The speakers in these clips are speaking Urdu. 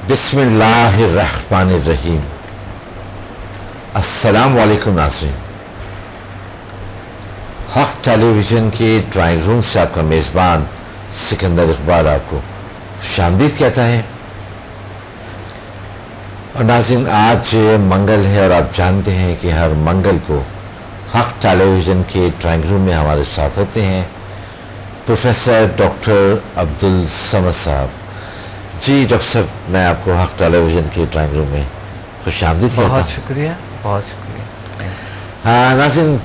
بسم اللہ الرحمن الرحیم. السلام علیکم ناظرین. حق ٹیلی ویژن کے ڈرائنگ روم سے آپ کا میزبان سکندر اقبال آپ کو خوش آمدید کہتا ہے. اور ناظرین، آج منگل ہے اور آپ جانتے ہیں کہ ہر منگل کو حق ٹیلی ویژن کے ڈرائنگ روم میں ہمارے ساتھ ہوتے ہیں پروفیسر ڈاکٹر عبدالصمد صاحب. جی ڈاکٹر صاحب، میں آپ کو حق ٹیلی ویژن کے ڈرائنگ روم میں خوش آمدید کہتا ہوں. بہت شکریہ، بہت شکریہ. ہاں ناظرین،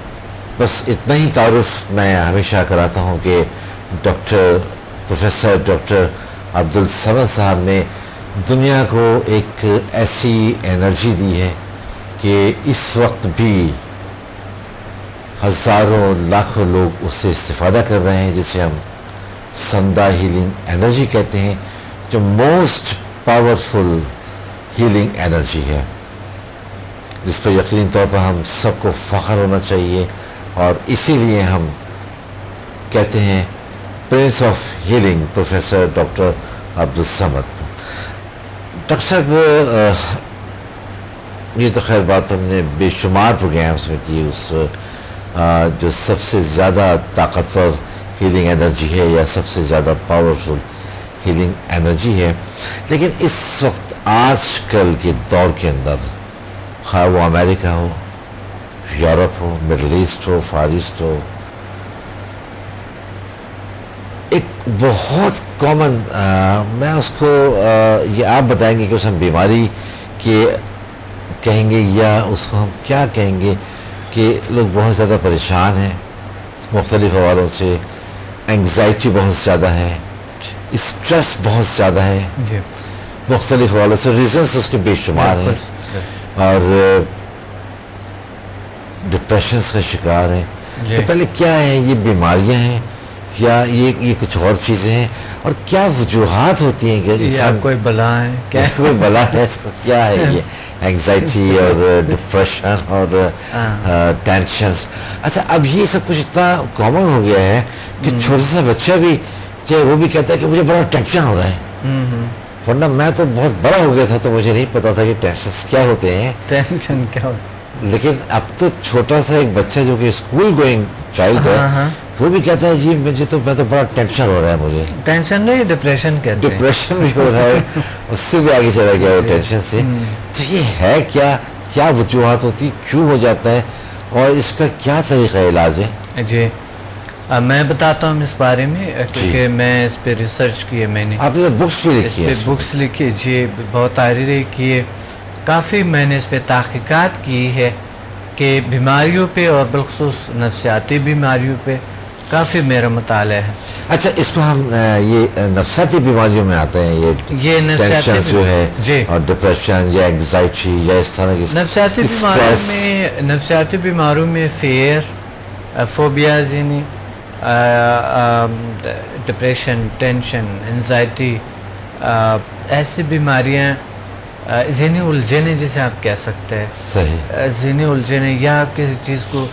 بس اتنا ہی تعارف میں ہمیشہ کراتا ہوں کہ پروفیسر ڈاکٹر عبدالصمد صاحب نے دنیا کو ایک ایسی انرجی دی ہے کہ اس وقت بھی ہزاروں لاکھوں لوگ اس سے استفادہ کر رہے ہیں، جسے ہم سندا ہیلنگ انرجی کہتے ہیں، جو موسٹ پاورفل ہیلنگ انرجی ہے، جس پر یقینی طور پر ہم سب کو فخر ہونا چاہیے. اور اسی لیے ہم کہتے ہیں prince of healing professor doctor Abdussamad کو. ڈاکٹر صاحب، یہ تو خیر بات ہم نے بے شمار پروگرامس میں کی، اس جو سب سے زیادہ طاقتور ہیلنگ انرجی ہے یا سب سے زیادہ پاورفل ہیلنگ انرجی ہے، لیکن اس وقت آج کل کے دور کے اندر، خواہ وہ امریکہ ہو، یورپ ہو، مڈل ایسٹ ہو، فار ایسٹ ہو، ایک بہت کامن، میں اس کو یہ آپ بتائیں گے کہ اس ہم بیماری کے کہیں گے یا اس کو ہم کیا کہیں گے، کہ لوگ بہت زیادہ پریشان ہیں مختلف حوالوں سے. انگزائٹی بہت زیادہ ہے، اسٹریس بہت زیادہ ہے، مختلف حوالوں سے ریزنس اس کے بے شمار ہیں، اور ڈپریشنس کا شکار ہیں. تو پہلے کیا ہے، یہ بیماریاں ہیں یا یہ کچھ اور چیزیں ہیں، اور کیا وجوہات ہوتی ہیں کہ یا کوئی بلا ہے، کیا کوئی بلا ہے، اس کو کیا ہے یہ انگزائٹی اور ڈپریشن اور ٹینشنس. اچھا، اب یہ سب کچھ اتنا کامن ہو گیا ہے کہ چھوٹا سا بچہ بھی وہ بھی کہتا ہے کہ مجھے بڑا ٹینشن ہو رہا ہے. ورنہ میں تو بہت بڑا ہو گیا تھا تو مجھے نہیں پتا تھا کہ ٹینشنس کیا ہوتے ہیں، ٹینشن کیا ہوتا ہے. لیکن اب تو چھوٹا سا ایک بچہ جو کہ اسکول گوئنگ چائلڈ ہے، وہ بھی کہتا ہے جی میں تو بڑا ٹینشن ہو رہا ہے. مجھے ٹینشن نہیں، ڈپریشن کہتے ہیں. ڈپریشن بھی ہو رہا ہے، اس سے بھی آگے چلا گیا وہ ٹینشن سے. تو یہ ہے کیا وجوہات ہوتی، کیوں ہو جاتا ہے، اور اس کا کیا طریقہ علاج ہے؟ جی میں بتاتا ہوں اس بارے میں، کیونکہ میں اس پہ ریسرچ کی ہے. میں نے آپ نے بکس بھی لکھی ہے، بکس لکھی، جی بہت تحریریں کی ہے، کافی میں نے اس پہ تحقیقات کی ہے کہ بیماریوں پہ اور بالخصوص نفسیاتی بیماریوں پہ کافی میرا مطالعہ ہے. اچھا، اس کو ہم یہ نفسیاتی بیماریوں میں آتے ہیں، یہ ٹینشن جو ہے جی، اور ڈپریشن یا انگزائٹی یا اس طرح کی نفسیاتی بیماریوں میں فیئر، فوبیاز، یعنی ڈپریشن، ٹینشن، انزائٹی، ایسی بیماریاں، ذہنی الجھنیں جسے آپ کہہ سکتے ہیں. صحیح، ذہنی الجھنیں یا کسی چیز کو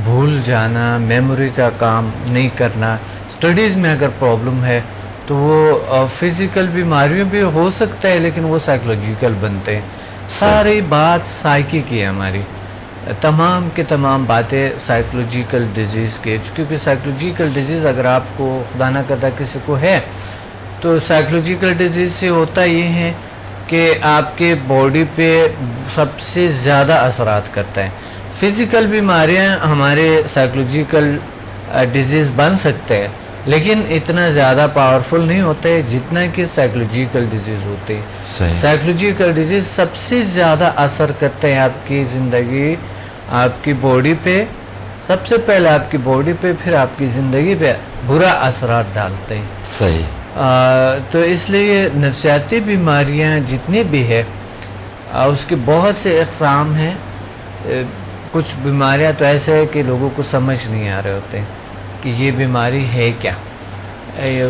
بھول جانا، میموری کا کام نہیں کرنا. اسٹڈیز میں اگر پرابلم ہے تو وہ فزیکل بیماریوں بھی ہو سکتا ہے، لیکن وہ سائیکولوجیکل بنتے ہیں. ساری بات سائیکی کی ہے ہماری، تمام کے تمام باتیں سائیکولوجیکل ڈیزیز کے، کیونکہ سائیکولوجیکل ڈیزیز اگر آپ کو خدا نہ کرتا کسی کو ہے تو سائیکولوجیکل ڈیزیز سے ہوتا یہ ہے کہ آپ کے باڈی پہ سب سے زیادہ اثرات کرتا ہے. فزیکل بیماریاں ہمارے سائیکولوجیکل ڈیزیز بن سکتے ہیں، لیکن اتنا زیادہ پاورفل نہیں ہوتے جتنا کہ سائیکولوجیکل ڈیزیز ہوتے ہیں. سائیکولوجیکل ڈیزیز سب سے زیادہ اثر کرتے ہیں آپ کی زندگی، آپ کی باڈی پہ، سب سے پہلے آپ کی باڈی پہ، پھر آپ کی زندگی پہ برا اثرات ڈالتے ہیں. صحیح. تو اس لیے نفسیاتی بیماریاں جتنی بھی ہے اس کے بہت سے اقسام ہیں. کچھ بیماریاں تو ایسے ہیں کہ لوگوں کو سمجھ نہیں آ رہے ہوتے ہیں کہ یہ بیماری ہے کیا.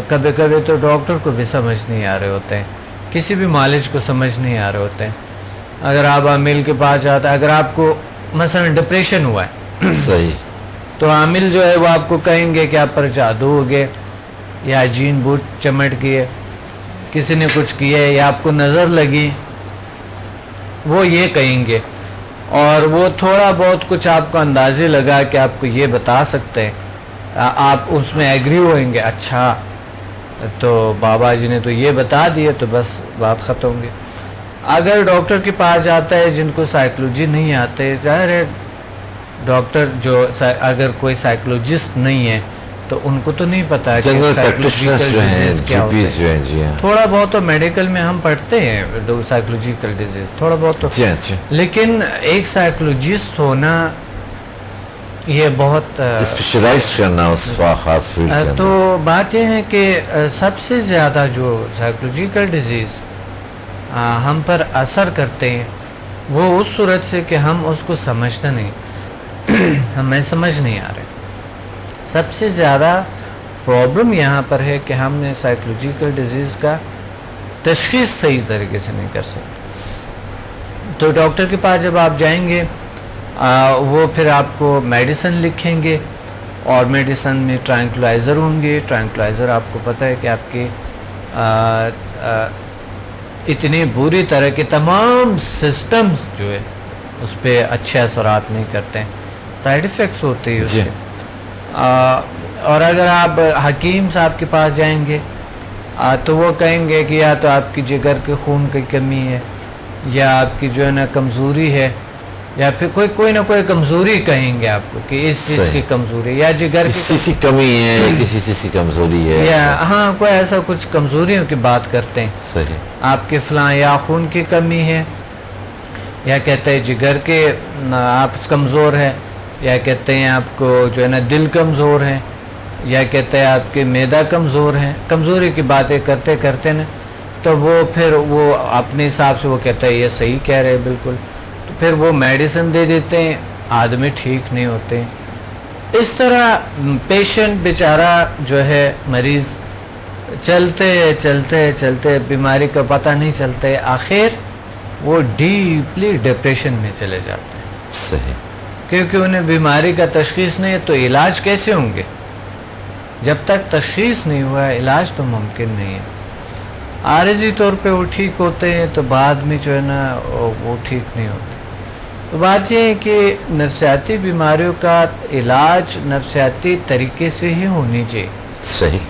کبھی کبھی تو ڈاکٹر کو بھی سمجھ نہیں آ رہے ہوتے ہیں، کسی بھی معالج کو سمجھ نہیں آ رہے ہوتے ہیں. اگر آپ عامل کے پاس جاتا ہے، اگر آپ کو مثلا ڈپریشن ہوا ہے، صحیح، تو عامل جو ہے وہ آپ کو کہیں گے کہ آپ پر جادو ہو گئے یا جین بوت چمٹ گئے، کسی نے کچھ کیا ہے یا آپ کو نظر لگی، وہ یہ کہیں گے، اور وہ تھوڑا بہت کچھ آپ کو اندازے لگا کہ آپ کو یہ بتا سکتے ہیں، آپ اس میں ایگری ہوئیں گے، اچھا تو بابا جی نے تو یہ بتا دیے، تو بس بات ختم ہوگی۔ اگر ڈاکٹر کے پاس جاتا ہے جن کو سائیکلوجی نہیں آتے، ظاہر ہے ڈاکٹر جو اگر کوئی سائیکلوجسٹ نہیں ہے تو ان کو تو نہیں پتا کہ پریکٹیشنرز جو ہیں، جی پیز جو ہیں، جی ہاں، تھوڑا بہت تو میڈیکل میں ہم پڑھتے ہیں سائیکلوجیکل ڈیزیز، تھوڑا بہت تو، جی اچھا، لیکن ایک سائیکلوجسٹ ہونا یہ بہت اسپیشلائز کرنا اس خاص فیلڈ کے اندر۔ تو بات یہ ہے کہ سب سے زیادہ جو سائیکلوجیکل ڈیزیز ہم پر اثر کرتے ہیں وہ اس صورت سے کہ ہم اس کو سمجھتے نہیں، ہمیں سمجھ نہیں آ رہے۔ سب سے زیادہ پرابلم یہاں پر ہے کہ ہم نے سائیکلوجیکل ڈیزیز کا تشخیص صحیح طریقے سے نہیں کر سکتے۔ تو ڈاکٹر کے پاس جب آپ جائیں گے وہ پھر آپ کو میڈیسن لکھیں گے، اور میڈیسن میں ٹرانکلائزر ہوں گے۔ ٹرانکلائزر آپ کو پتہ ہے کہ آپ کے اتنی بری طرح کے تمام سسٹمز جو ہے اس پہ اچھے اثرات نہیں کرتے ہیں، سائیڈ ایفیکٹس ہوتے ہیں اس کے۔ اور اگر آپ حکیم صاحب کے پاس جائیں گے تو وہ کہیں گے کہ یا تو آپ کی جگر کے خون کی کمی ہے، یا آپ کی جو ہے نا کمزوری ہے، یا پھر کوئی نہ کوئی کمزوری کہیں گے آپ کو کہ اس چیز کی کمزوری، یا جگر کی کمی ہے، کسی چیز کی کمزوری ہے، یا ہاں کوئی ایسا کچھ کمزوریوں کی بات کرتے ہیں۔ صحیح، آپ کے فلاں یا خون کی کمی ہے، یا کہتے ہیں جگر کے آپ کمزور ہے، یا کہتے ہیں آپ کو جو ہے نا دل کمزور ہے، یا کہتے ہیں آپ کے معدہ کمزور ہے۔ کمزوری کی باتیں کرتے کرتے نا تو وہ پھر وہ اپنے حساب سے وہ کہتا ہے یہ صحیح کہہ رہے بالکل، تو پھر وہ میڈیسن دے دیتے ہیں، آدمی ٹھیک نہیں ہوتے۔ اس طرح پیشنٹ بیچارہ جو ہے مریض چلتے چلتے چلتے بیماری کا پتہ نہیں چلتا ہے، آخر وہ ڈیپلی ڈپریشن میں چلے جاتے ہیں۔ صحیح، کیونکہ انہیں بیماری کا تشخیص نہیں ہے تو علاج کیسے ہوں گے؟ جب تک تشخیص نہیں ہوا ہے علاج تو ممکن نہیں ہے۔ عارضی طور پہ وہ ٹھیک ہوتے ہیں تو بعد میں جو ہے نا وہ ٹھیک نہیں ہوتے۔ تو بات یہ ہے کہ نفسیاتی بیماریوں کا علاج نفسیاتی طریقے سے ہی ہونی چاہیے۔ صحیح،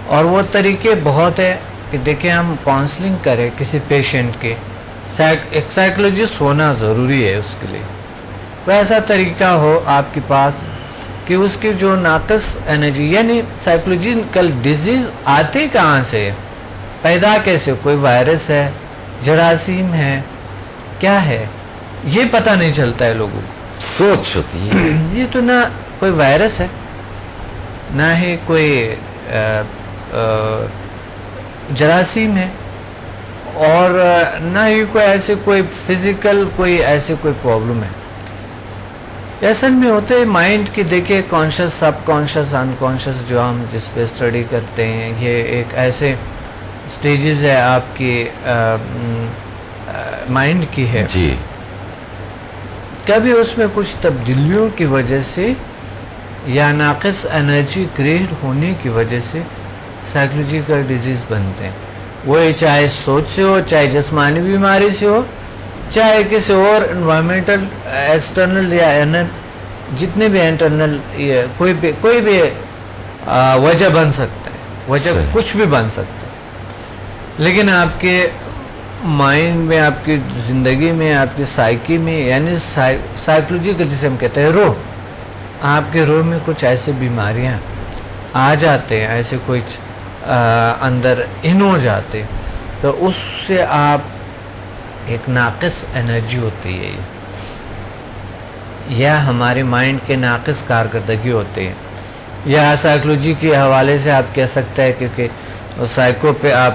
اور وہ طریقے بہت ہے کہ دیکھیں ہم کاؤنسلنگ کریں کسی پیشنٹ کے، ایک سائیکلوجسٹ ہونا ضروری ہے اس کے لیے۔ کوئی ایسا طریقہ ہو آپ کے پاس کہ اس کی جو ناقص انرجی، یعنی سائیکلوجیکل ڈیزیز آتی کہاں سے، پیدا کیسے، کوئی وائرس ہے، جراثیم ہے، کیا ہے، یہ پتہ نہیں چلتا ہے لوگوں کو۔ سوچ ہوتی ہے یہ تو نہ کوئی وائرس ہے، نہ ہی کوئی جراثیم ہے، اور نہ ہی کوئی ایسے کوئی فزیکل کوئی ایسے کوئی پرابلم ہے۔ اصل میں ہوتے ہیں مائنڈ کی، دیکھیں کانشس، سب کانشس، انکانشس جو ہم جس پہ اسٹڈی کرتے ہیں، یہ ایک ایسے سٹیجز ہے آپ کی مائنڈ کی ہے۔ جی، کبھی اس میں کچھ تبدیلیوں کی وجہ سے یا ناقص انرجی کریٹ ہونے کی وجہ سے سائیکلوجیکل ڈیزیز بنتے ہیں۔ وہ چاہے سوچ سے ہو، چاہے جسمانی بیماری سے ہو، چاہے کسی اور انوائرمنٹل ایکسٹرنل یا جتنے بھی انٹرنل کوئی بھی وجہ بن سکتا ہے، وجہ کچھ بھی بن سکتا ہے، لیکن آپ کے مائنڈ میں، آپ کی زندگی میں، آپ کی سائیکی میں، یعنی سائیکلوجیکل جسے ہم کہتے ہیں روح، آپ کے روح میں کچھ ایسے بیماریاں آ جاتے ہیں، ایسے کچھ اندر ان ہو جاتے، تو اس سے آپ ایک ناقص انرجی ہوتی ہے، یا ہمارے مائنڈ کے ناقص کارکردگی ہوتے ہیں، یا سائیکلوجی کے حوالے سے آپ کہہ سکتے ہیں، کیونکہ سائیکو پہ آپ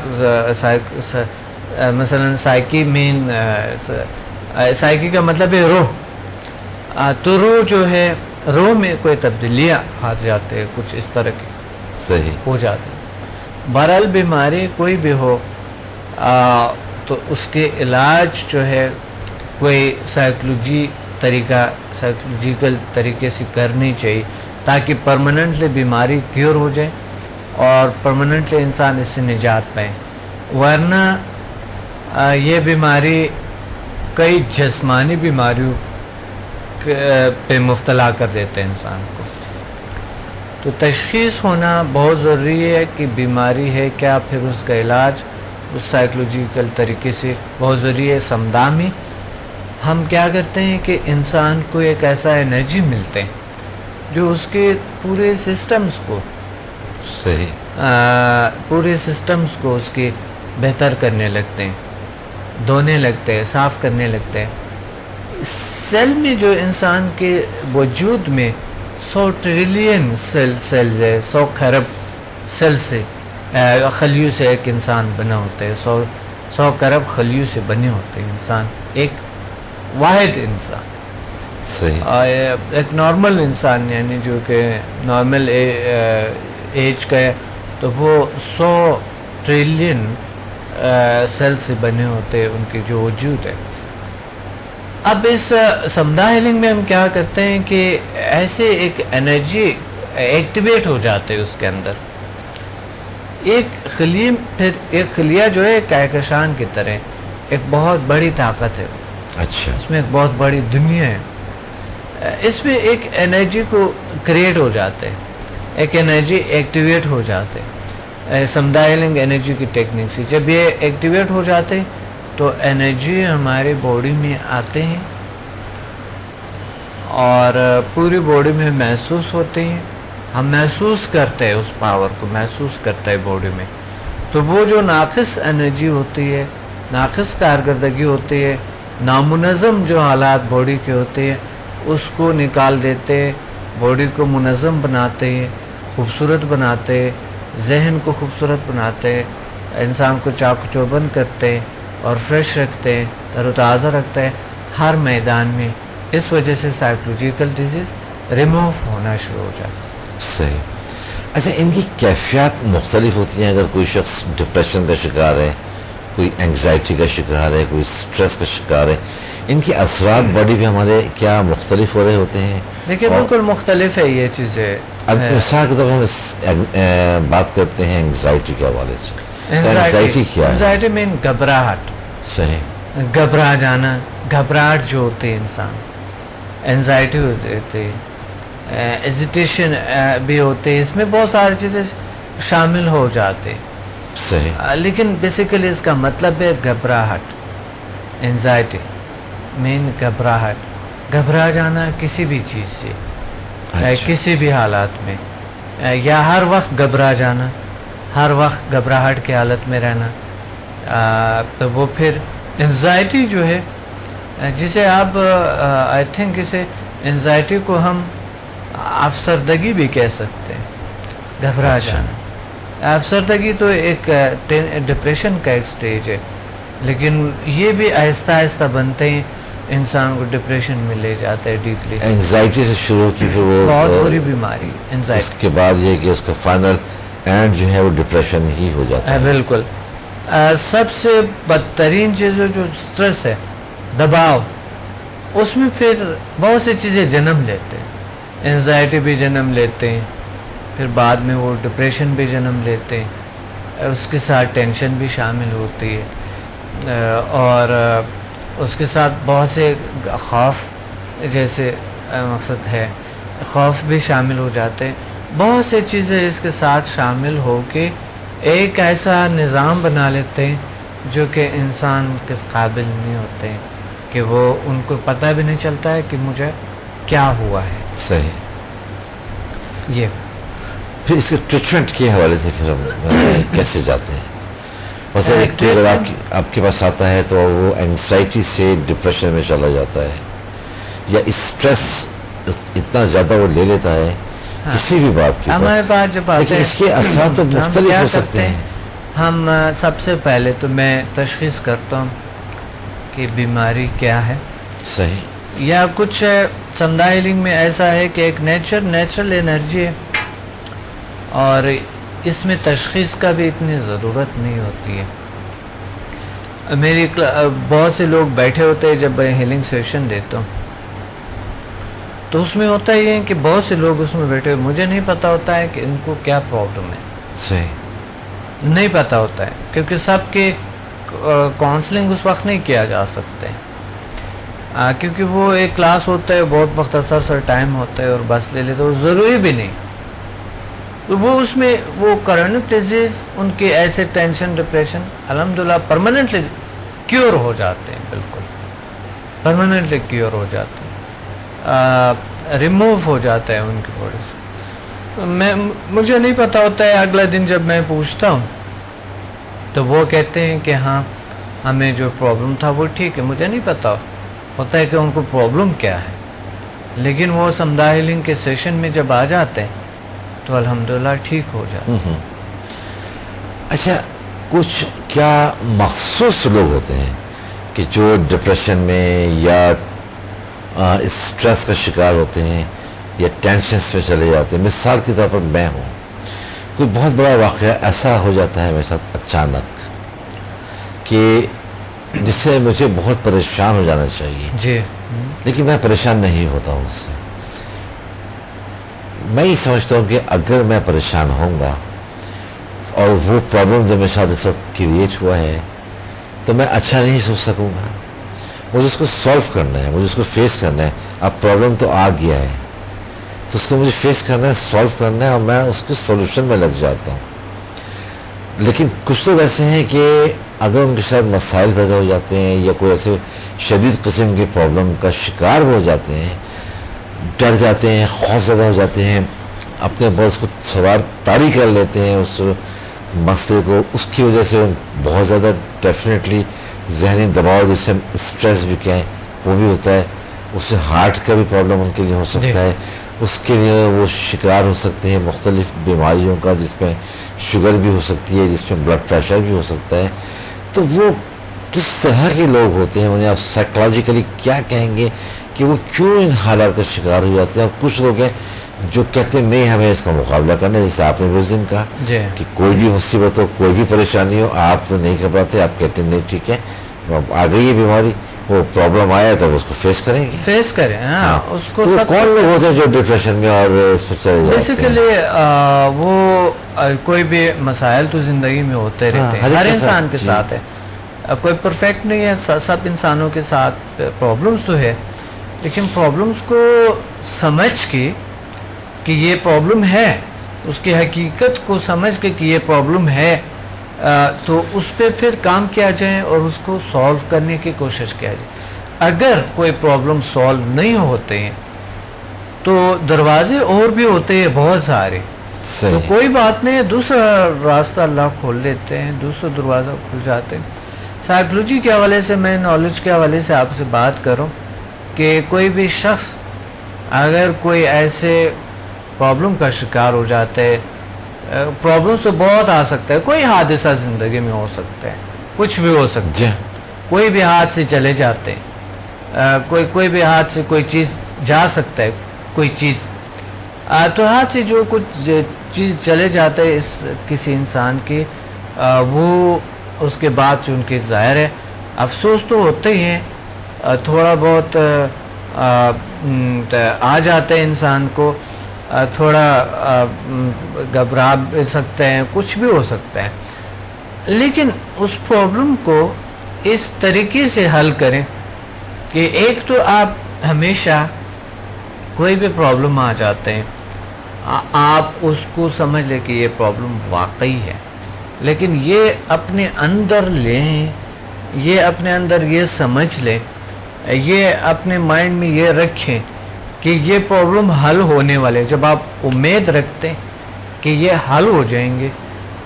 مثلا سائیکی مین سائیکی کا مطلب ہے روح، تو روح جو ہے، روح میں کوئی تبدیلیاں آ جاتے ہیں، کچھ اس طرح کی صحیح ہو جاتے ہیں۔ بہرحال بیماری کوئی بھی ہو تو اس کے علاج جو ہے کوئی سائیکلوجیکل طریقے سے کرنی چاہیے، تاکہ پرماننٹلی بیماری کیور ہو جائے اور پرماننٹلی انسان اس سے نجات پائے۔ ورنہ یہ بیماری کئی جسمانی بیماریوں پہ مبتلا کر دیتے ہیں انسان کو. تو تشخیص ہونا بہت ضروری ہے کہ بیماری ہے کیا، پھر اس کا علاج اس سائیکلوجیکل طریقے سے بہت ضروری ہے. سمدھا میں ہم کیا کرتے ہیں کہ انسان کو ایک ایسا انرجی ملتے ہیں جو اس کے پورے سسٹمز کو پورے سسٹمز کو اس کے بہتر کرنے لگتے ہیں، دھونے لگتے ہیں، صاف کرنے لگتے ہیں. سیل میں جو انسان کے وجود میں 100 ٹریلین سیلز ہے، 100 خرب سیل سے خلیوں سے ایک انسان بنا ہوتا ہے. 100 خرب خلیوں سے بنے ہوتے ہیں انسان، ایک واحد انسان. ایک نارمل انسان یعنی جو کہ نارمل ایج کا ہے تو وہ 100 ٹریلین سیل سے بنے ہوتے ہیں ان کے جو وجود ہے. اب اس سمدھا ہیلنگ میں ہم کیا کرتے ہیں کہ ایسے ایک انرجی ایکٹیویٹ ہو جاتے ہیں اس کے اندر. ایک خلیہ جو ہے کہکشان کی طرح ایک بہت بڑی طاقت ہے. اچھا. اس میں ایک بہت بڑی دنیا ہے. اس میں ایک انرجی کو کریٹ ہو جاتے ہیں، ایک انرجی ایکٹیویٹ ہو جاتے ہیں سمدھا ہیلنگ انرجی کی ٹیکنیک سے. جب یہ ایکٹیویٹ ہو جاتے تو انرجی ہمارے باڈی میں آتے ہیں اور پوری باڈی میں محسوس ہوتے ہیں. ہم محسوس کرتے ہیں اس پاور کو، محسوس کرتے ہیں باڈی میں. تو وہ جو ناقص انرجی ہوتی ہے، ناقص کارکردگی ہوتی ہے، نامنظم جو حالات باڈی کے ہوتے ہیں اس کو نکال دیتے، باڈی کو منظم بناتے ہیں، خوبصورت بناتے، ذہن کو خوبصورت بناتے، انسان کو چاق و چوبند کرتے اور فریش رکھتے ہیں، تر و تازہ رکھتے ہیں ہر میدان میں. اس وجہ سے سائیکلوجیکل ڈیزیز ریموو ہونا شروع ہو جاتا ہے. صحیح. اچھا، ان کی کیفیات مختلف ہوتی ہیں. اگر کوئی شخص ڈپریشن کا شکار ہے، کوئی انگزائٹی کا شکار ہے، کوئی سٹریس کا شکار ہے، ان کے اثرات باڈی پہ ہمارے کیا مختلف ہو رہے ہوتے ہیں؟ دیکھیے بالکل مختلف ہے یہ چیزیں. اب مثال کے طور پر ہم بات کرتے ہیں انگزائٹی کے حوالے سے. انگزائٹی کیا ہے؟ انگزائٹی مین گھبراہٹ. صحیح. گھبرا جانا، گھبراہٹ جو ہوتی ہے انسان، انگزائٹی ہوتی ہے، ایزیٹیشن بھی ہوتے ہیں. اس میں بہت ساری چیزیں شامل ہو جاتے ہیں. صحیح. لیکن بیسیکلی اس کا مطلب ہے گھبراہٹ. انگزائٹی مین گھبراہٹ، گھبرا جانا کسی بھی چیز سے. کسی بھی حالات میں، یا ہر وقت گھبرا جانا، ہر وقت گھبراہٹ کی حالت میں رہنا. تو وہ پھر انگزائٹی جو ہے جسے آپ آئی تھنک اسے انگزائٹی کو ہم افسردگی بھی کہہ سکتے ہیں. گھبرا جانا، افسردگی تو ایک ڈپریشن کا ایک سٹیج ہے، لیکن یہ بھی آہستہ آہستہ بنتے ہیں، انسان کو ڈپریشن میں لے جاتا ہے ڈیپلی. انگزائٹی سے شروع کی، پھر وہ بہت بری بیماری انگزائٹی. اس کے بعد یہ کہ اس کا فائنل اینڈ جو ہے وہ ڈپریشن ہی ہو جاتا ہے. بالکل. سب سے بدترین چیز جو سٹریس ہے، دباؤ، اس میں پھر بہت سی چیزیں جنم لیتے ہیں. انگزائٹی بھی جنم لیتے ہیں، پھر بعد میں وہ ڈپریشن بھی جنم لیتے ہیں، اس کے ساتھ ٹینشن بھی شامل ہوتی ہے، اور اس کے ساتھ بہت سے خوف جیسے مقصد ہے، خوف بھی شامل ہو جاتے ہیں. بہت سی چیزیں اس کے ساتھ شامل ہو کے ایک ایسا نظام بنا لیتے ہیں جو کہ انسان کے قابل نہیں ہوتے ہیں، کہ وہ ان کو پتہ بھی نہیں چلتا ہے کہ مجھے کیا ہوا ہے. صحیح. یہ پھر اس کے ٹریٹمنٹ کے حوالے سے پھر ہم کیسے جاتے ہیں؟ مثلا ایک اگر آپ کے پاس آتا ہے تو وہ انگزائٹی سے ڈپریشن میں چلا جاتا ہے، یا اسٹریس اتنا زیادہ وہ لے لیتا ہے کسی بھی بات کی، ہمارے پاس جب آتے ہیں اس کے اثرات تو مختلف ہو سکتے ہیں. ہم سب سے پہلے تو میں تشخیص کرتا ہوں کہ بیماری کیا ہے. صحیح. یا کچھ سمدھا ہیلنگ میں ایسا ہے کہ ایک نیچرل انرجی ہے، اور اس میں تشخیص کا بھی اتنی ضرورت نہیں ہوتی ہے. میری بہت سے لوگ بیٹھے ہوتے ہیں جب میں ہیلنگ سیشن دیتا ہوں، تو اس میں ہوتا یہ ہے کہ بہت سے لوگ اس میں بیٹھے ہوئے، مجھے نہیں پتہ ہوتا ہے کہ ان کو کیا پرابلم ہے. صحیح. نہیں پتہ ہوتا ہے، کیونکہ سب کے کاؤنسلنگ اس وقت نہیں کیا جا سکتے، کیونکہ وہ ایک کلاس ہوتا ہے، بہت مختصر سا ٹائم ہوتا ہے اور بس لے لیتے، وہ ضروری بھی نہیں، تو وہ اس میں وہ کرونک ڈیزیز ان کے ایسے ٹینشن ڈپریشن الحمدللہ پرماننٹلی کیور ہو جاتے ہیں، بالکل پرماننٹلی کیور ہو جاتے ہیں، ریموو ہو جاتا ہے ان کی باڈی سے۔ مجھے نہیں پتہ ہوتا ہے، اگلا دن جب میں پوچھتا ہوں تو وہ کہتے ہیں کہ ہاں ہمیں جو پرابلم تھا وہ ٹھیک ہے، مجھے نہیں پتہ ہوتا ہے کہ ان کو پرابلم کیا ہے، لیکن وہ سمدھا ہیلنگ کے سیشن میں جب آ جاتے ہیں تو الحمدللہ ٹھیک ہو جاتے ہیں۔ اچھا، کچھ کیا مخصوص لوگ ہوتے ہیں کہ جو ڈپریشن میں یا اسٹریس کا شکار ہوتے ہیں یا ٹینشنس میں چلے جاتے ہیں؟ مثال کے طور پر میں ہوں، کوئی بہت بڑا واقعہ ایسا ہو جاتا ہے میرے ساتھ اچانک کہ جس سے مجھے بہت پریشان ہو جانا چاہیے، جی، لیکن میں پریشان نہیں ہوتا ہوں اس سے۔ میں یہ سمجھتا ہوں کہ اگر میں پریشان ہوں گا اور وہ پرابلم جو میرے ساتھ اس وقت کریٹ ہوا ہے تو میں اچھا نہیں سوچ سکوں گا، مجھے اس کو سولو کرنا ہے، مجھے اس کو فیس کرنا ہے۔ اب پرابلم تو آ گیا ہے تو اس کو مجھے فیس کرنا ہے، سولو کرنا ہے، اور میں اس کے سولوشن میں لگ جاتا ہوں۔ لیکن کچھ لوگ ایسے ہیں کہ اگر ان کے ساتھ مسائل پیدا ہو جاتے ہیں یا کوئی ایسے شدید قسم کے پرابلم کا شکار ہو جاتے ہیں، ڈر جاتے ہیں، خوف زدہ ہو جاتے ہیں، اپنے اوپر اس کو سوار طاری کر لیتے ہیں اس مسئلے کو، اس کی وجہ سے بہت زیادہ ڈیفینیٹلی ذہنی دباؤ، جس سے اسٹریس بھی کہیں وہ بھی ہوتا ہے، اس سے ہارٹ کا بھی پرابلم ان کے لیے ہو سکتا ہے، اس کے لیے وہ شکار ہو سکتے ہیں مختلف بیماریوں کا، جس میں شوگر بھی ہو سکتی ہے، جس میں بلڈ پریشر بھی ہو سکتا ہے۔ تو وہ کس طرح کے لوگ ہوتے ہیں، انہیں آپ سائیکولوجیکلی کیا کہیں گے کہ وہ کیوں ان حالات کا شکار ہو جاتے ہیں؟ اور کچھ لوگ ہیں جو کہتے ہیں نہیں ہمیں اس کا مقابلہ کرنا ہے، جیسے آپ نے اس دن کہا کہ کوئی بھی مصیبت ہو، کوئی بھی پریشانی ہو، آپ تو نہیں گھبراتے، آپ کہتے ہیں نہیں ٹھیک ہے آ گئی ہے بیماری، وہ پرابلم آیا تو اس کو فیس کریں گے، فیس کریں۔ ہاں، اس کو تو کون لوگ ہوتے ہیں جو ڈپریشن میں اور اس پہ چلے جاتے ہیں؟ بیسیکلی وہ کوئی بھی مسائل تو زندگی میں ہوتے رہتے ہیں، ہر انسان کے ساتھ ہے، کوئی پرفیکٹ نہیں ہے، سب انسانوں کے ساتھ پرابلمس تو ہے، لیکن پرابلمس کو سمجھ کے کہ یہ پرابلم ہے، اس کی حقیقت کو سمجھ کے کہ یہ پرابلم ہے، تو اس پہ پھر کام کیا جائے اور اس کو سولو کرنے کی کوشش کیا جائے۔ اگر کوئی پرابلم سولو نہیں ہوتے ہیں تو دروازے اور بھی ہوتے ہیں بہت سارے، تو کوئی بات نہیں ہے، دوسرا راستہ اللہ کھول دیتے ہیں، دوسرا دروازہ کھل جاتے ہیں۔ سائیکلوجی کے حوالے سے، میں نالج کے حوالے سے آپ سے بات کروں کہ کوئی بھی شخص اگر کوئی ایسے پرابلم کا شکار ہو جاتا ہے، پرابلم تو بہت آ سکتا ہے، کوئی حادثہ زندگی میں ہو سکتا ہے، کچھ بھی ہو سکتا ہے، کوئی بھی ہاتھ سے چلے جاتے ہیں، کوئی بھی ہاتھ سے کوئی چیز جا سکتا ہے، کوئی چیز تو ہاتھ سے جو کچھ چیز چلے جاتا ہے کسی انسان کی، وہ اس کے بعد جو ان کے ظاہر ہے افسوس تو ہوتے ہی ہیں، تھوڑا بہت آ جاتا ہے انسان کو، تھوڑا گھبرا بھی سکتے ہیں، کچھ بھی ہو سکتا ہے، لیکن اس پرابلم کو اس طریقے سے حل کریں کہ ایک تو آپ ہمیشہ کوئی بھی پرابلم آ جاتے ہیں، آپ اس کو سمجھ لیں کہ یہ پرابلم واقعی ہے، لیکن یہ اپنے اندر لیں، یہ اپنے اندر یہ سمجھ لیں، یہ اپنے مائنڈ میں یہ رکھیں کہ یہ پرابلم حل ہونے والے، جب آپ امید رکھتے ہیں کہ یہ حل ہو جائیں گے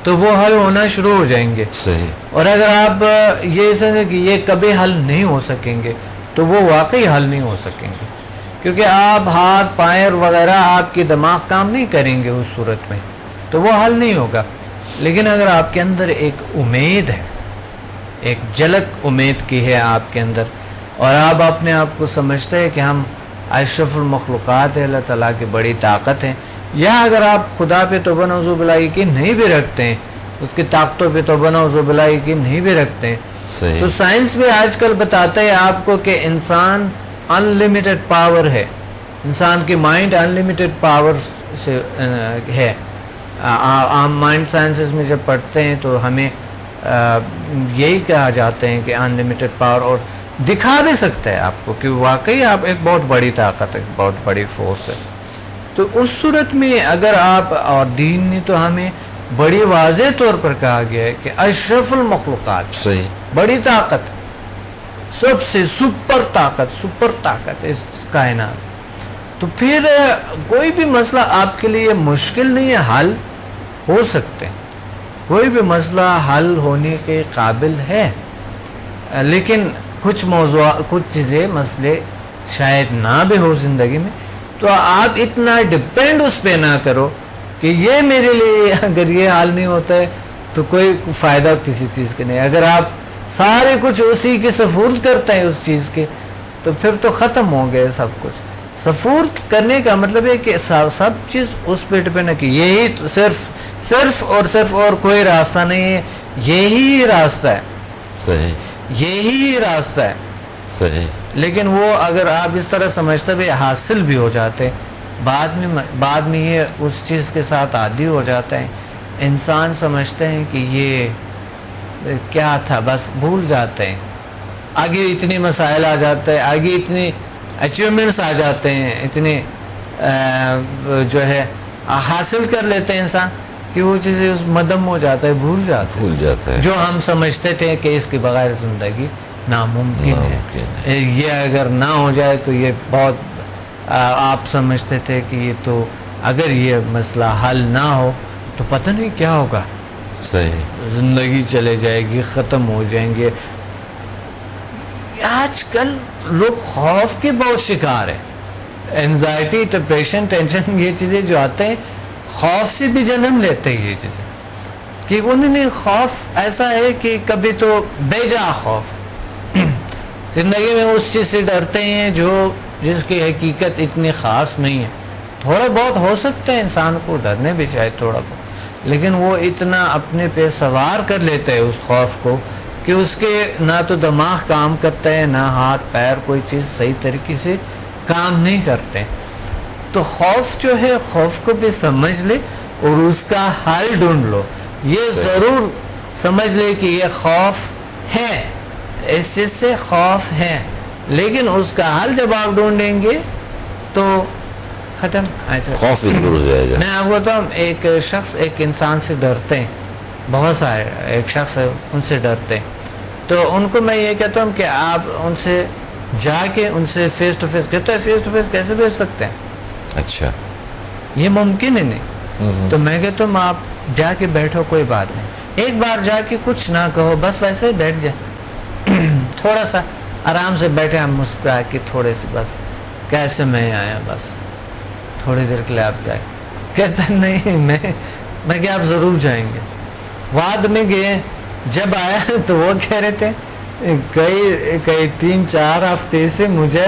تو وہ حل ہونا شروع ہو جائیں گے۔ صحیح۔ اور اگر آپ یہ سمجھیں کہ یہ کبھی حل نہیں ہو سکیں گے تو وہ واقعی حل نہیں ہو سکیں گے، کیونکہ آپ ہاتھ پیر وغیرہ آپ کی دماغ کام نہیں کریں گے اس صورت میں، تو وہ حل نہیں ہوگا۔ لیکن اگر آپ کے اندر ایک امید ہے، ایک جھلک امید کی ہے آپ کے اندر، اور آپ اپنے آپ کو سمجھتے ہیں کہ ہم اشرف المخلوقات ہے، اللہ تعالیٰ کی بڑی طاقت ہے، یا اگر آپ خدا پہ توبہ نعوذ باللہ یقین نہیں بھی رکھتے ہیں، اس کی طاقتوں پہ توبہ نعوذ باللہ یقین نہیں بھی رکھتے ہیں، تو سائنس بھی آج کل بتاتا ہے آپ کو کہ انسان ان لمیٹڈ پاور ہے، انسان کی مائنڈ ان لمیٹڈ پاور سے ہے، عام مائنڈ سائنسز میں جب پڑھتے ہیں تو ہمیں یہی کہا جاتے ہیں کہ ان لمیٹڈ پاور، اور دکھا بھی سکتا ہے آپ کو کہ واقعی آپ ایک بہت بڑی طاقت ہے، بہت بڑی فورس ہے. تو اس صورت میں اگر آپ، اور دین نے تو ہمیں بڑی واضح طور پر کہا گیا ہے کہ اشرف المخلوقات، صحیح، بڑی طاقت، سب سے سپر طاقت اس کائنات. تو پھر کوئی بھی مسئلہ آپ کے لیے مشکل نہیں ہے، حل ہو سکتے ہیں، کوئی بھی مسئلہ حل ہونے کے قابل ہے. لیکن کچھ چیزیں، مسئلے شاید نہ بھی ہو زندگی میں، تو آپ اتنا ڈپینڈ اس پہ نہ کرو کہ یہ میرے لیے اگر یہ حل نہیں ہوتا ہے تو کوئی فائدہ کسی چیز کے نہیں. اگر آپ سارے کچھ اسی کی سپورٹ کرتے ہیں اس چیز کے، تو پھر تو ختم ہو گئے سب کچھ. سپورٹ کرنے کا مطلب ہے کہ سب چیز اس پہ ڈپینڈ ہے کہ یہی صرف اور کوئی راستہ نہیں ہے، یہی راستہ ہے، صحیح، یہی راستہ ہے. صحیح. لیکن وہ اگر آپ اس طرح سمجھتے ہوئے حاصل بھی ہو جاتے، بعد میں یہ اس چیز کے ساتھ عادی ہو جاتا ہے، انسان سمجھتے ہیں کہ یہ کیا تھا، بس بھول جاتے ہیں. آگے اتنے مسائل آ جاتے ہیں، آگے اتنے اچیومنٹس آ جاتے ہیں، اتنے جو ہے حاصل کر لیتے ہیں انسان کہ وہ چیزیں اس مدم ہو جاتا ہے، بھول جاتا ہے جو ہم سمجھتے تھے کہ اس کے بغیر زندگی ناممکن ہے. یہ اگر نہ ہو جائے تو یہ بہت، آپ سمجھتے تھے کہ یہ تو اگر یہ مسئلہ حل نہ ہو تو پتہ نہیں کیا ہوگا، صحیح، زندگی چلے جائے گی، ختم ہو جائیں گے. آج کل لوگ خوف کے بہت شکار ہیں، اینزائٹی، ڈپریشن، ٹینشن، یہ چیزیں جو آتے ہیں خوف سے بھی جنم لیتے ہیں. یہ چیزیں کہ انہوں نے خوف ایسا ہے کہ کبھی تو بے جا خوف زندگی میں اس چیز سے ڈرتے ہیں جس کی حقیقت اتنی خاص نہیں ہے. تھوڑا بہت ہو سکتا ہے انسان کو ڈرنے بھی چاہے تھوڑا بہت، لیکن وہ اتنا اپنے پہ سوار کر لیتا ہے اس خوف کو کہ اس کے نہ تو دماغ کام کرتا ہے، نہ ہاتھ پیر، کوئی چیز صحیح طریقے سے کام نہیں کرتے. تو خوف جو ہے، خوف کو بھی سمجھ لے اور اس کا حل ڈھونڈ لو. یہ ضرور سمجھ لے کہ یہ خوف ہے، اس چیز سے خوف ہے، لیکن اس کا حل جب آپ ڈھونڈیں گے تو ختم. خوف بھی دور ہو جائے گا. میں آپ کو بتاؤں، ایک شخص ایک انسان سے ڈرتے ہیں، بہت سارے ایک شخص ہے ان سے ڈرتے ہیں، تو ان کو میں یہ کہتا ہوں کہ آپ ان سے جا کے ان سے فیس ٹو فیس، کہتے ہیں فیس ٹو فیس کیسے بھیج سکتے ہیں؟ اچھا، یہ ممکن ہے نہیں. تو میں کہتا ہوں آپ جا کے بیٹھو، کوئی بات نہیں، ایک بار جا کے کچھ نہ کہو، بس ویسے ہی بیٹھ جائے، تھوڑا سا آرام سے بیٹھے، ہم مسکرا کے تھوڑے سے، بس کیسے میں آیا، بس تھوڑی دیر کے لیے آپ جائیں. کہتا نہیں، میں کہ آپ ضرور جائیں گے. بعد میں گئے، جب آیا تو وہ کہہ رہے تھے کئی 3-4 ہفتے سے مجھے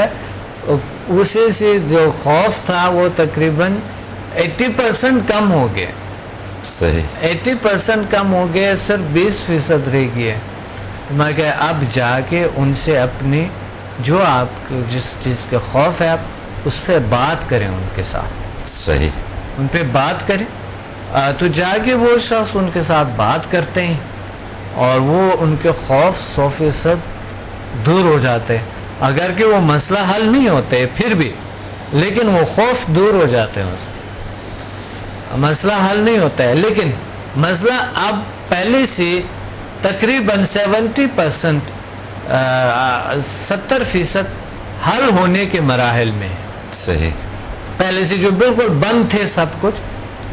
اسے سے جو خوف تھا وہ تقریباً 80% کم ہو گیا. صحیح، 80% کم ہو گیا، صرف 20% رہ گیا. تو میں کہ اب جا کے ان سے اپنی جو آپ کو جس چیز کا خوف ہے آپ اس پہ بات کریں، ان کے ساتھ صحیح، ان پہ بات کریں. تو جا کے وہ شخص ان کے ساتھ بات کرتے ہیں اور وہ ان کے خوف 100% دور ہو جاتے ہیں. اگر کہ وہ مسئلہ حل نہیں ہوتے پھر بھی، لیکن وہ خوف دور ہو جاتے ہیں، اس سے مسئلہ حل نہیں ہوتا ہے، لیکن مسئلہ اب پہلے سے تقریباً 70% 70% حل ہونے کے مراحل میں ہے. صحیح، پہلے سے جو بالکل بند تھے سب کچھ،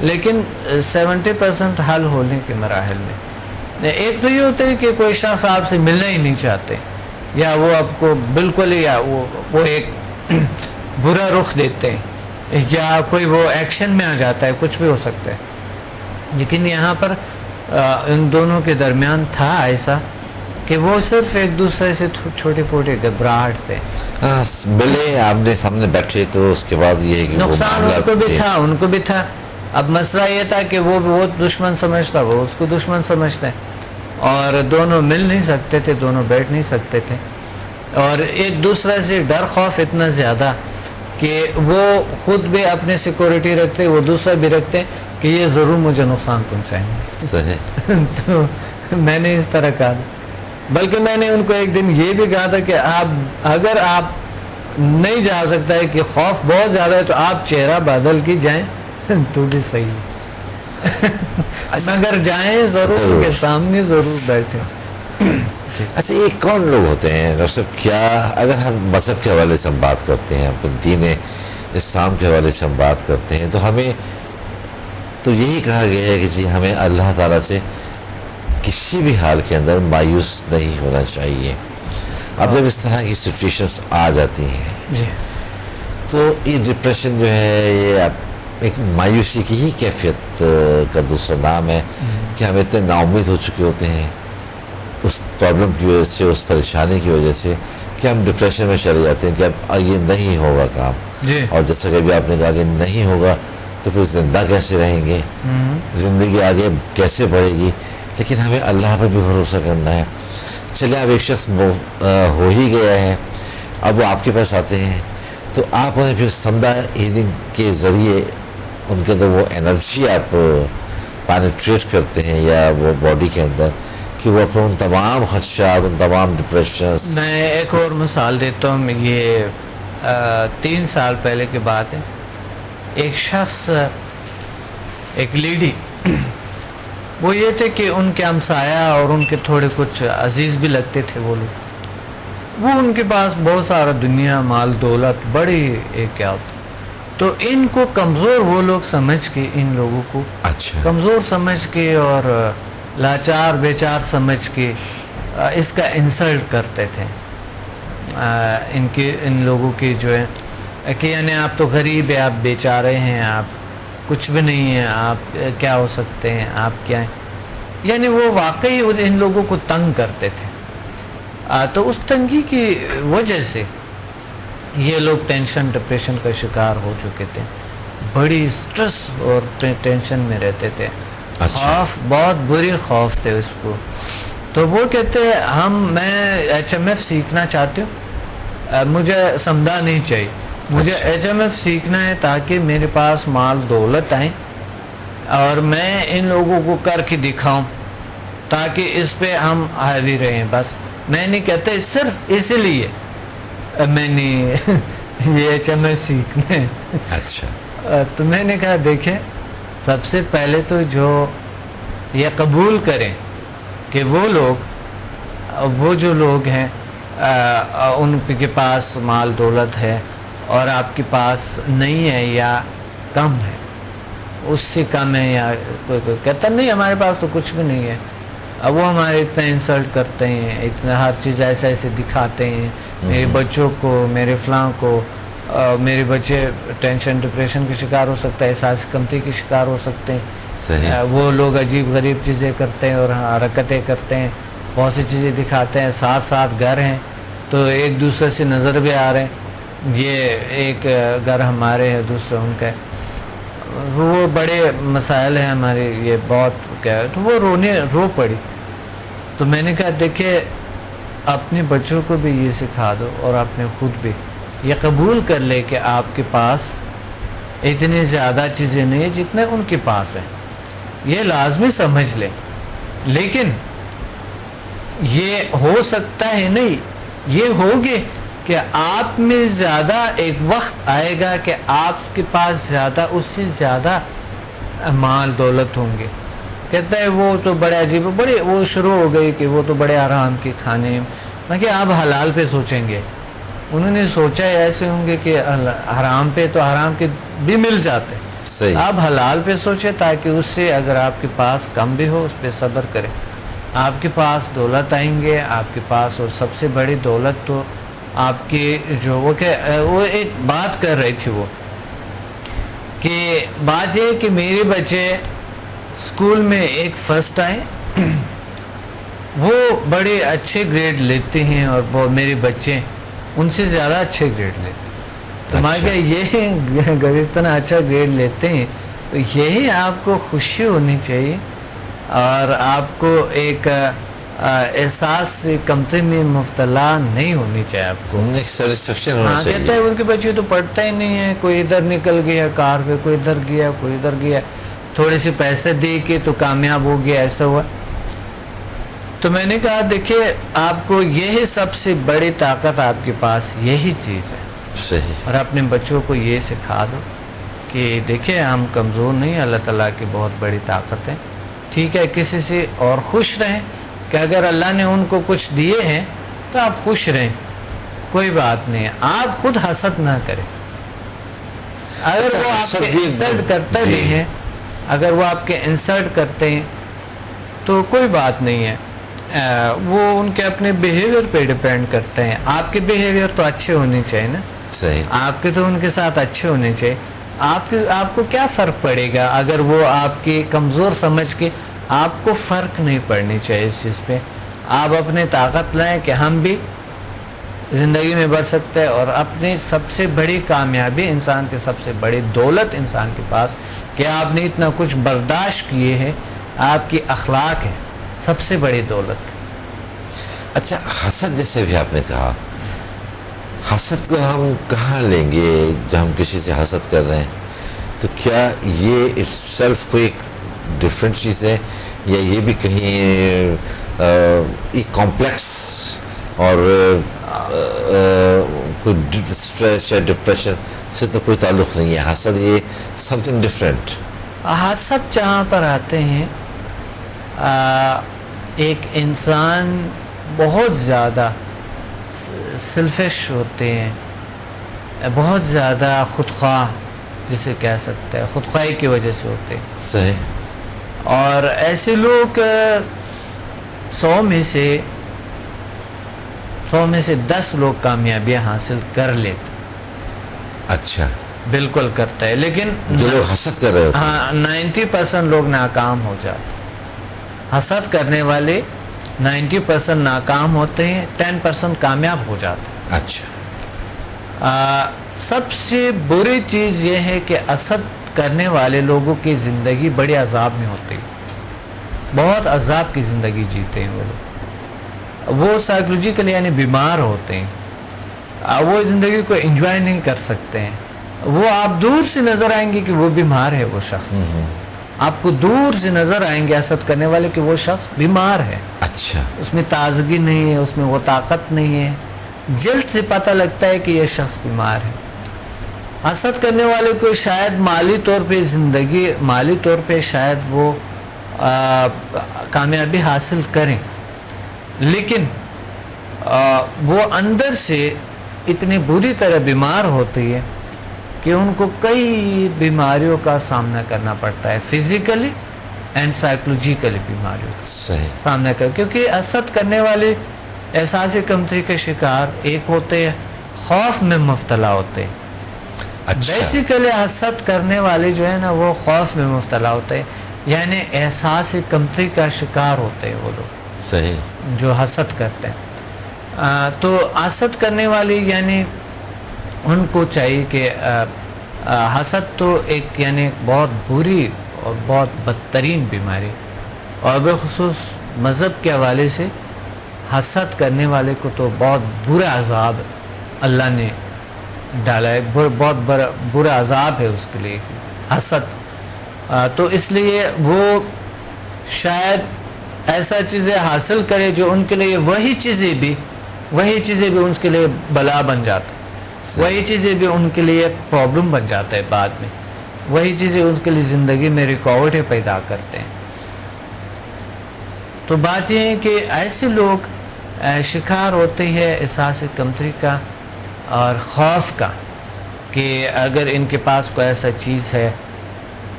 لیکن 70% حل ہونے کے مراحل میں. ایک تو یہ ہوتا ہے کہ کوئی شخص آپ سے ملنا ہی نہیں چاہتے، یا وہ آپ کو بالکل، یا وہ ایک برا رخ دیتے ہیں، یا کوئی وہ ایکشن میں آ جاتا ہے، کچھ بھی ہو سکتا ہے. لیکن یہاں پر ان دونوں کے درمیان تھا ایسا کہ وہ صرف ایک دوسرے سے چھوٹے چھوٹے گھبراہٹ تھے. ملے، آپ نے سامنے بیٹھے، تو اس کے بعد یہ ہے کہ نقصان ان کو بھی تھا، ان کو بھی تھا. اب مسئلہ یہ تھا کہ وہ دشمن سمجھتا، وہ اس کو دشمن سمجھتے ہیں، اور دونوں مل نہیں سکتے تھے، دونوں بیٹھ نہیں سکتے تھے، اور ایک دوسرے سے ڈر خوف اتنا زیادہ کہ وہ خود بھی اپنے سیکورٹی رکھتے، وہ دوسرا بھی رکھتے. کہ یہ ضرور مجھے نقصان پہنچائیں صحیح. گے. تو میں نے اس طرح کہا، بلکہ میں نے ان کو ایک دن یہ بھی کہا تھا کہ اگر آپ نہیں جا سکتا ہے کہ خوف بہت زیادہ ہے تو آپ چہرہ بدل کے جائیں تو بھی صحیح ہے. مگر جائیں ضرور، ان کے سامنے ضرور بیٹھیں. اچھا، یہ کون لوگ ہوتے ہیں ڈاکٹر صاحب؟ کیا اگر ہم مذہب کے حوالے سے ہم بات کرتے ہیں، اپنے دین اسلام کے حوالے سے ہم بات کرتے ہیں، تو ہمیں تو یہی کہا گیا ہے کہ جی ہمیں اللہ تعالیٰ سے کسی بھی حال کے اندر مایوس نہیں ہونا چاہیے. اب جب اس طرح کی سچویشنس آ جاتی ہیں جی تو یہ ڈپریشن جو ہے یہ ایک مایوسی کی ہی کیفیت کا دوسرا نام ہے کہ ہم اتنے نا امید ہو چکے ہوتے ہیں اس پرابلم کی وجہ سے، اس پریشانی کی وجہ سے، کہ ہم ڈپریشن میں چلے جاتے ہیں کہ اب یہ نہیں ہوگا کام. جی. اور جیسا کہ ابھی آپ نے کہا کہ نہیں ہوگا تو پھر زندہ کیسے رہیں گے، زندگی آگے کیسے بڑھے گی. لیکن ہمیں اللہ پر بھی بھروسہ کرنا ہے. چلے اب ایک شخص ہو ہی گیا ہے، اب وہ آپ کے پاس آتے ہیں تو آپ انہیں پھر سمدہ ہیلنگ کے ذریعے ان کے اندر وہ انرجی آپ پینیٹریٹ کرتے ہیں یا وہ باڈی کے اندر کہ وہ اپنے ان تمام خدشات، ان تمام ڈپریشنس. میں ایک اور مثال دیتا ہوں. یہ 3 سال پہلے کی بات ہے. ایک شخص، ایک لیڈی، وہ یہ تھے کہ ان کے ہمسایہ اور ان کے تھوڑے کچھ عزیز بھی لگتے تھے وہ لوگ. وہ ان کے پاس بہت سارا دنیا، مال، دولت، بڑی ایک کیا ہوتا. تو ان کو کمزور وہ لوگ سمجھ کے، ان لوگوں کو اچھا کمزور سمجھ کے اور لاچار بیچار سمجھ کے اس کا انسلٹ کرتے تھے. ان لوگوں کی جو ہے کہ یعنی آپ تو غریب ہے، آپ بیچارے ہیں، آپ کچھ بھی نہیں ہیں، آپ کیا ہو سکتے ہیں، آپ کیا ہیں. یعنی وہ واقعی ان لوگوں کو تنگ کرتے تھے. تو اس تنگی کی وجہ سے یہ لوگ ٹینشن، ڈپریشن کا شکار ہو چکے تھے. بڑی سٹریس اور ٹینشن میں رہتے تھے. خوف، بہت بری خوف تھے اس کو. تو وہ کہتے میں HMF سیکھنا چاہتی ہوں، مجھے سمدہ نہیں چاہیے، مجھے HMF سیکھنا ہے تاکہ میرے پاس مال دولت آئیں اور میں ان لوگوں کو کر کے دکھاؤں تاکہ اس پہ ہم حاوی رہیں. بس میں نہیں کہتے، صرف اسی لیے میں نے یہ HMF سیکھنا ہے. اچھا. تو میں نے کہا دیکھیں، سب سے پہلے تو جو یہ قبول کریں کہ وہ جو لوگ ہیں ان کے پاس مال دولت ہے اور آپ کے پاس نہیں ہے یا کم ہے، اس سے کم ہے، یا کوئی کہتا نہیں ہمارے پاس تو کچھ بھی نہیں ہے. اب وہ ہمارے اتنا انسلٹ کرتے ہیں، اتنا ہر چیز ایسے ایسے دکھاتے ہیں میرے بچوں کو، میرے فلاں کو. میرے بچے ٹینشن، ڈپریشن کے شکار ہو سکتے ہیں، احساس کمتری کے شکار ہو سکتے ہیں. وہ لوگ عجیب غریب چیزیں کرتے ہیں اور حرکتیں کرتے ہیں، بہت سی چیزیں دکھاتے ہیں. ساتھ ساتھ گھر ہیں تو ایک دوسرے سے نظر بھی آ رہے ہیں، یہ ایک گھر ہمارے ہے، دوسرا ان کا ہے. وہ بڑے مسائل ہیں ہمارے، یہ بہت کیا ہے. تو وہ رو پڑی. تو میں نے کہا دیکھیں، اپنے بچوں کو بھی یہ سکھا دو اور اپنے خود بھی یہ قبول کر لے کہ آپ کے پاس اتنی زیادہ چیزیں نہیں ہیں جتنے ان کے پاس ہیں. یہ لازمی سمجھ لیں. لیکن یہ ہو سکتا ہے نہیں، یہ ہوگی کہ آپ میں زیادہ ایک وقت آئے گا کہ آپ کے پاس زیادہ، اس سے زیادہ مال دولت ہوں گے. کہتا ہے وہ تو بڑے عجیب، بڑے وہ شروع ہو گئی کہ وہ تو بڑے آرام کے کھانے. میں کہ آپ حلال پہ سوچیں گے. انہوں نے سوچا ایسے ہوں گے کہ حرام پہ تو حرام کے بھی مل جاتے. آپ حلال پہ سوچیں تاکہ اس سے اگر آپ کے پاس کم بھی ہو اس پہ صبر کریں. آپ کے پاس دولت آئیں گے، آپ کے پاس، اور سب سے بڑی دولت تو آپ کی جو وہ ایک بات کر رہی تھی، وہ کہ بات یہ کہ میرے بچے اسکول میں ایک فرسٹ آئے، وہ بڑے اچھے گریڈ لیتے ہیں اور وہ میرے بچے ان سے زیادہ اچھے گریڈ لیتے ہیں. تو میں کہا یہ اگر اس طرح اچھا گریڈ لیتے ہیں تو یہی آپ کو خوشی ہونی چاہیے اور آپ کو ایک احساس سے کمتری میں مبتلا نہیں ہونی چاہیے. آپ کو ایک سیٹسفیکشن ہونا چاہیے. کہتا ہے ان کے بچے تو پڑھتا ہی نہیں ہے، کوئی ادھر نکل گیا کار پہ، کوئی ادھر گیا، کوئی ادھر گیا. تھوڑے سے پیسے دے کے تو کامیاب ہو گیا، ایسا ہوا. تو میں نے کہا دیکھیے آپ کو یہی سب سے بڑی طاقت آپ کے پاس یہی چیز ہے. صحیح. اور اپنے بچوں کو یہ سکھا دو کہ دیکھیں ہم کمزور نہیں، اللہ تعالیٰ کی بہت بڑی طاقت ہے. ٹھیک ہے، کسی سے اور خوش رہیں کہ اگر اللہ نے ان کو کچھ دیے ہیں تو آپ خوش رہیں، کوئی بات نہیں ہے. آپ خود حسد نہ کریں. اگر وہ آپ کے انسلٹ کرتے بھی ہیں، اگر وہ آپ کے انسلٹ کرتے ہیں تو کوئی بات نہیں ہے. وہ ان کے اپنے بیہیویئر پہ ڈیپینڈ کرتے ہیں. آپ کے بیہیویئر تو اچھے ہونے چاہیے نا. صحیح. آپ کے تو ان کے ساتھ اچھے ہونے چاہیے. آپ کو کیا فرق پڑے گا اگر وہ آپ کی کمزور سمجھ کے، آپ کو فرق نہیں پڑنی چاہیے اس چیز پہ. آپ اپنی طاقت لائیں کہ ہم بھی زندگی میں بڑھ سکتے ہیں. اور اپنی سب سے بڑی کامیابی، انسان کی سب سے بڑی دولت انسان کے پاس کہ آپ نے اتنا کچھ برداشت کیے ہیں، آپ کی اخلاق ہے سب سے بڑی دولت. اچھا، حسد جیسے بھی آپ نے کہا، حسد کو ہم کہاں لیں گے جب ہم کسی سے حسد کر رہے ہیں؟ تو کیا یہ اٹس سیلف کوئی ایک ڈفرینٹ چیز ہے، یا یہ بھی کہیں ایک کمپلیکس اور کوئی اسٹریس یا ڈپریشن سے تو کوئی تعلق نہیں ہے؟ حسد یہ سم تھنگ ڈفرینٹ. حسد جہاں پر آتے ہیں، ایک انسان بہت زیادہ سیلفش ہوتے ہیں، بہت زیادہ خودخواہ جسے کہہ سکتے ہیں، خودخواہی کی وجہ سے ہوتے ہیں. صحیح. اور ایسے لوگ 100 میں سے 10 لوگ کامیابیاں حاصل کر لیتے. اچھا. بالکل کرتا ہے، لیکن جو لوگ حسد کر رہے ہوتے ہیں، ہاں 90% لوگ ناکام ہو جاتے. حسد کرنے والے 90% ناکام ہوتے ہیں، 10% کامیاب ہو جاتے ہیں. اچھا. سب سے بری چیز یہ ہے کہ حسد کرنے والے لوگوں کی زندگی بڑے عذاب میں ہوتی ہے، بہت عذاب کی زندگی جیتے ہیں وہ لوگ. وہ سائیکولوجیکلی یعنی بیمار ہوتے ہیں، وہ زندگی کو انجوائے نہیں کر سکتے ہیں. وہ آپ دور سے نظر آئیں گے کہ وہ بیمار ہے. وہ شخص آپ کو دور سے نظر آئیں گے حسد کرنے والے کہ وہ شخص بیمار ہے. اچھا. اس میں تازگی نہیں ہے، اس میں وہ طاقت نہیں ہے. جلد سے پتہ لگتا ہے کہ یہ شخص بیمار ہے. حسد کرنے والے کو شاید مالی طور پہ شاید وہ کامیابی حاصل کریں، لیکن وہ اندر سے اتنی بری طرح بیمار ہوتی ہے کہ ان کو کئی بیماریوں کا سامنا کرنا پڑتا ہے، فزیکلی اینڈ سائیکولوجیکلی بیماریوں کا سامنا کیونکہ حسد کرنے والے احساس کمتری کے شکار ایک ہوتے ہیں، خوف میں مبتلا ہوتے ہیں. بیسیکلی حسد کرنے والے جو ہے نا وہ خوف میں مبتلا ہوتے ہیں، یعنی احساس کمتری کا شکار ہوتے ہیں وہ لوگ صحیح جو حسد کرتے ہیں. تو حسد کرنے والے یعنی ان کو چاہیے کہ حسد تو ایک یعنی بہت بری اور بہت بدترین بیماری، اور بالخصوص مذہب کے حوالے سے حسد کرنے والے کو تو بہت برا عذاب اللہ نے ڈالا ہے، بہت برا عذاب ہے اس کے لیے حسد. تو اس لیے وہ شاید ایسا چیزیں حاصل کرے جو ان کے لیے وہی چیزیں بھی ان کے لیے بلا بن جاتا، وہی چیزیں بھی ان کے لیے پرابلم بن جاتا ہے بعد میں، وہی چیزیں ان کے لیے زندگی میں رکاوٹیں پیدا کرتے ہیں. تو بات یہ ہے کہ ایسے لوگ شکار ہوتے ہیں احساس کمتری کا اور خوف کا کہ اگر ان کے پاس کوئی ایسا چیز ہے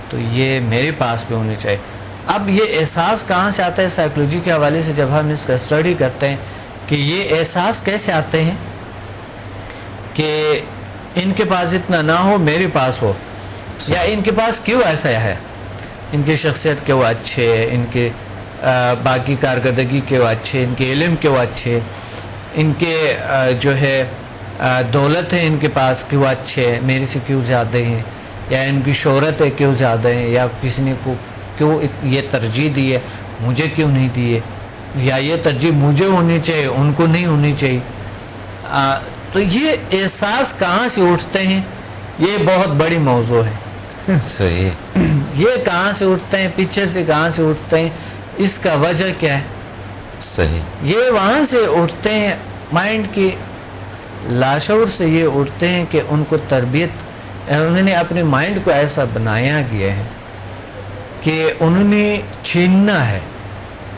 تو یہ میرے پاس بھی ہونی چاہیے. اب یہ احساس کہاں سے آتا ہے؟ سائیکولوجی کے حوالے سے جب ہم اس کا اسٹڈی کرتے ہیں کہ یہ احساس کیسے آتے ہیں کہ ان کے پاس اتنا نہ ہو میرے پاس ہو، یا ان کے پاس کیوں ایسا ہے، ان کی شخصیت کیوں اچھے ہے، ان کے باقی کارکردگی کیوں اچھے، ان کے علم کیوں اچھے، ان کے جو ہے دولت ہے ان کے پاس کیوں اچھے ہے، میرے سے کیوں زیادہ ہیں، یا ان کی شہرت ہے کیوں زیادہ ہے، یا کسی نے کو کیوں یہ ترجیح دی ہے مجھے کیوں نہیں دی ہے، یا یہ ترجیح مجھے ہونی چاہیے ان کو نہیں ہونی چاہیے. تو یہ احساس کہاں سے اٹھتے ہیں، یہ بہت بڑی موضوع ہے. صحیح. یہ کہاں سے اٹھتے ہیں, پیچھے سے کہاں سے اٹھتے ہیں, اس کا وجہ کیا ہے؟ صحیح. یہ وہاں سے اٹھتے ہیں, مائنڈ کی لاشعور سے یہ اٹھتے ہیں کہ ان کو تربیت, انہوں نے اپنے مائنڈ کو ایسا بنایا گیا ہے کہ انہوں نے چھیننا ہے.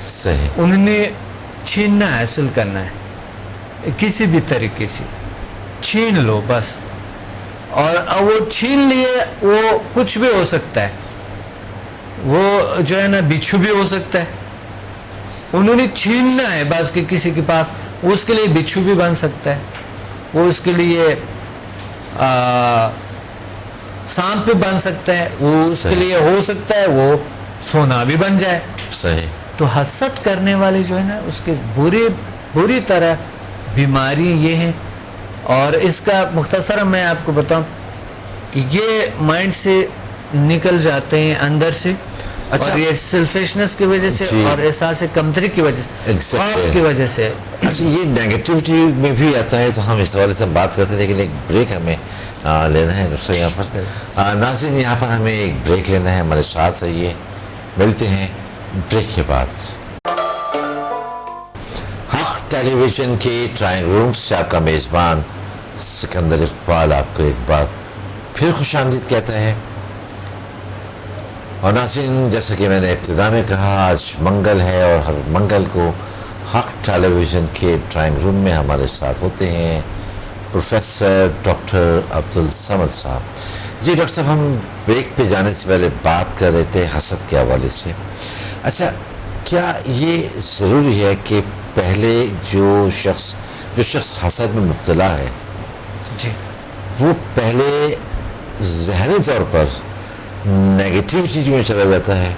صحیح. انہوں نے چھیننا حاصل کرنا ہے کسی بھی طریقے سے, چھین لو بس. اور وہ چھین لیے, وہ کچھ بھی ہو سکتا ہے, وہ جو ہے نا بچھو بھی ہو سکتا ہے. انہوں نے چھیننا ہے بس کہ کسی کے پاس, اس کے لیے بچھو بھی بن سکتا ہے, وہ اس کے لیے سانپ بھی بن سکتا ہے, وہ اس کے لیے ہو سکتا ہے وہ سونا بھی بن جائے. صحیح. تو حسد کرنے والے جو ہے نا اس کے بری طرح بیماری یہ ہیں. اور اس کا مختصر میں آپ کو بتاؤں کہ یہ مائنڈ سے نکل جاتے ہیں اندر سے, اور یہ سیلفشنس کی وجہ سے اور احساس کمتری کی وجہ سے, خوف کی وجہ سے. اچھا, یہ نیگیٹیوٹی میں بھی آتا ہے, تو ہم اس حوالے سے بات کرتے ہیں, لیکن ایک بریک ہمیں لینا ہے دوستوں. یہاں پر ناظرین, یہاں پر ہمیں ایک بریک لینا ہے, ہمارے ساتھ رہیے, ملتے ہیں بریک کے بعد. حق ٹیلی ویژن کے ڈرائنگ روم سے آپ کا میزبان سکندر اقبال آپ کو ایک بار پھر خوش آمدید کہتا ہے. اور ناظرین, جیسا کہ میں نے ابتدا میں کہا, آج منگل ہے اور ہر منگل کو حق ٹیلی ویژن کے ڈرائنگ روم میں ہمارے ساتھ ہوتے ہیں پروفیسر ڈاکٹر عبدالصمد صاحب. جی ڈاکٹر صاحب, ہم بریک پہ جانے سے پہلے بات کر رہے تھے حسد کے حوالے سے. اچھا, کیا یہ ضروری ہے کہ پہلے جو شخص حسد میں مبتلا ہے, جی, وہ پہلے ذہنی طور پر نیگیٹیو چیز میں چلا جاتا ہے,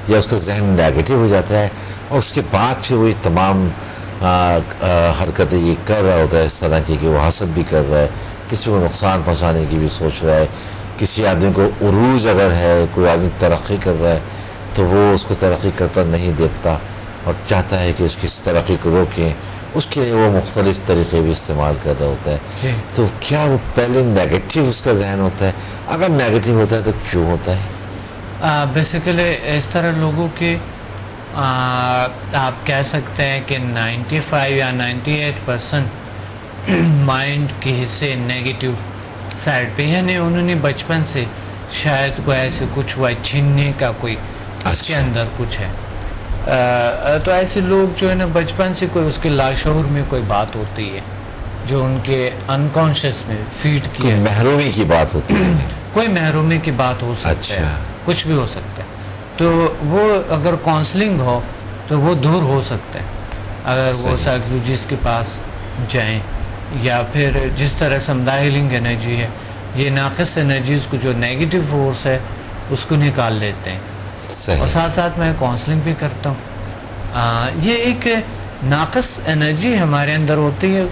یا اس کا ذہن نیگیٹو ہو جاتا ہے, اور اس کے بعد پھر وہی تمام حرکتیں یہ کر رہا ہوتا ہے اس طرح کی کہ وہ حسد بھی کر رہا ہے, کسی کو نقصان پہنچانے کی بھی سوچ رہا ہے, کسی آدمی کو عروج اگر ہے, کوئی آدمی ترقی کر رہا ہے تو وہ اس کو ترقی کرتا نہیں دیکھتا اور چاہتا ہے کہ اس کی ترقی کو روکیں, اس کے لیے وہ مختلف طریقے بھی استعمال کر رہا ہوتا ہے. تو کیا وہ پہلے نیگیٹو اس کا ذہن ہوتا ہے؟ اگر نیگیٹو ہوتا ہے تو کیوں ہوتا ہے؟ بیسیکلی اس طرح لوگوں کے آپ کہہ سکتے ہیں کہ 95 یا 98% مائنڈ کے حصے نیگیٹو سائڈ پہ, یعنی انہوں نے بچپن سے شاید کوئی ایسے کچھ ہوا, چھیننے کا کوئی اس کے اندر کچھ ہے. تو ایسے لوگ جو ہے نا بچپن سے کوئی اس کے لاشعور میں کوئی بات ہوتی ہے جو ان کے انکانشیس میں فیڈ کی ہے, محرومی کی بات ہوتی ہے, کوئی محرومی کی بات ہو سکتا ہے, کچھ بھی ہو سکتا ہے. تو وہ اگر کاؤنسلنگ ہو تو وہ دور ہو سکتا ہے, اگر وہ سائیکولوجسٹ کے پاس جائیں, یا پھر جس طرح سمدھا ہیلنگ انرجی ہے, یہ ناقص انرجیز کو جو نیگیٹو فورس ہے اس کو نکال لیتے ہیں. اور ساتھ ساتھ میں کاؤنسلنگ بھی کرتا ہوں. یہ ایک ناقص انرجی ہمارے اندر ہوتی ہے.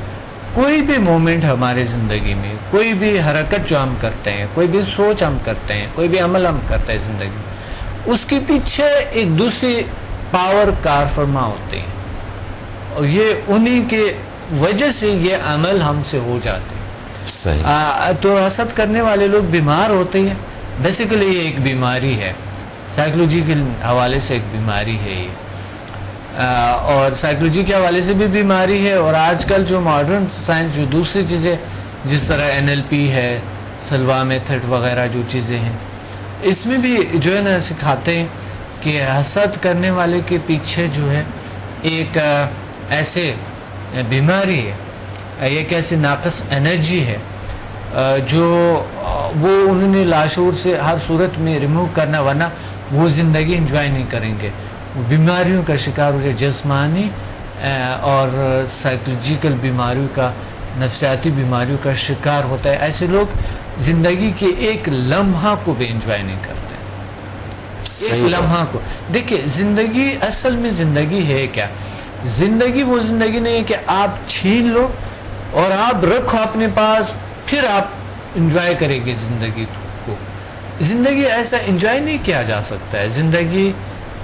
کوئی بھی مومنٹ ہمارے زندگی میں, کوئی بھی حرکت جو ہم کرتے ہیں, کوئی بھی سوچ ہم کرتے ہیں, کوئی بھی عمل ہم کرتے ہیں زندگی میں, اس کے پیچھے ایک دوسری پاور کار فرما ہوتے ہیں, اور یہ انہی کے وجہ سے یہ عمل ہم سے ہو جاتے ہیں. تو حسد کرنے والے لوگ بیمار ہوتے ہیں. بیسیکلی یہ ایک بیماری ہے, سائیکلوجی کے حوالے سے ایک بیماری ہے یہ, اور سائیکلوجی کے حوالے سے بھی بیماری ہے. اور آج کل جو ماڈرن سائنس جو دوسری چیزیں جس طرح NLP ہے, سلوا میتھڈ وغیرہ جو چیزیں ہیں, اس میں بھی جو ہے نا سکھاتے ہیں کہ حسد کرنے والے کے پیچھے جو ہے ایک ایسے بیماری ہے, ایک ایسی ناقص انرجی ہے جو وہ انہوں نے لاشعور سے ہر صورت میں ریموو کرنا, ورنہ وہ زندگی انجوائے نہیں کریں گے. وہ بیماریوں کا شکار ہو جائے, جسمانی اور سائیکولوجیکل بیماریوں کا, نفسیاتی بیماریوں کا شکار ہوتا ہے. ایسے لوگ زندگی کے ایک لمحہ کو بھی انجوائے نہیں کرتے. ایک لمحہ کو دیکھیں, زندگی اصل میں زندگی ہے کیا؟ زندگی وہ زندگی نہیں ہے کہ آپ چھین لو اور آپ رکھو اپنے پاس, پھر آپ انجوائے کریں گے زندگی کو. زندگی ایسا انجوائے نہیں کیا جا سکتا ہے. زندگی